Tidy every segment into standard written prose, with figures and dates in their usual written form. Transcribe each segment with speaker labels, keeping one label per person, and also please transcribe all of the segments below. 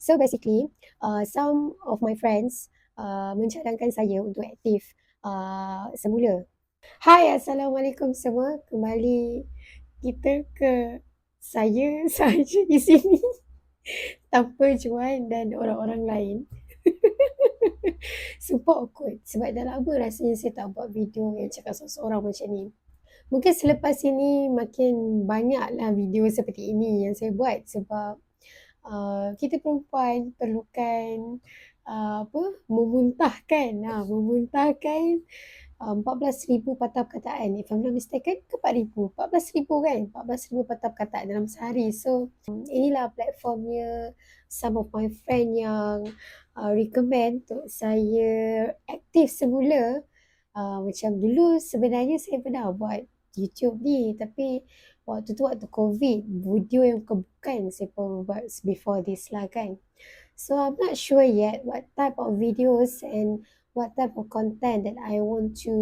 Speaker 1: So basically, some of my friends mencadangkan saya untuk aktif semula. Hai, Assalamualaikum semua. Kembali kita ke saya saja di sini tanpa Juan dan orang-orang lain. Super awkward sebab dah lama rasanya saya tak buat video yang cakap seorang-seorang macam ni. Mungkin selepas ini makin banyaklah video seperti ini yang saya buat sebab kita perempuan perlukan memuntahkan 14,000 patah perkataan, if I'm not mistaken, ke 4,000, 14,000 kan, 14,000 patah perkataan dalam sehari. So inilah platformnya some of my friend yang recommend untuk saya aktif semula. Macam dulu sebenarnya saya pernah buat YouTube ni, tapi waktu tu waktu COVID, video yang bukan saya pun buat before this lah kan. So I'm not sure yet what type of videos and what type of content that I want to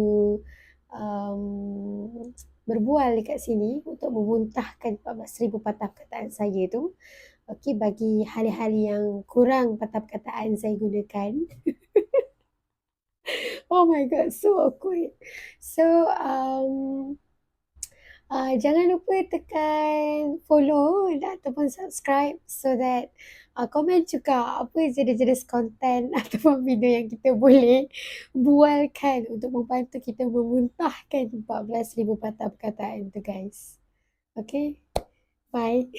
Speaker 1: berbual dekat sini untuk memuntahkan 14,000 patah perkataan saya tu. Okay, bagi hal-hal yang kurang patah perkataan saya gunakan. Oh my god, so awkward. So, jangan lupa tekan follow ataupun subscribe so that komen juga apa jenis-jenis konten ataupun video yang kita boleh bualkan untuk membantu kita memuntahkan 14,000 patah perkataan tu guys. Okay, bye.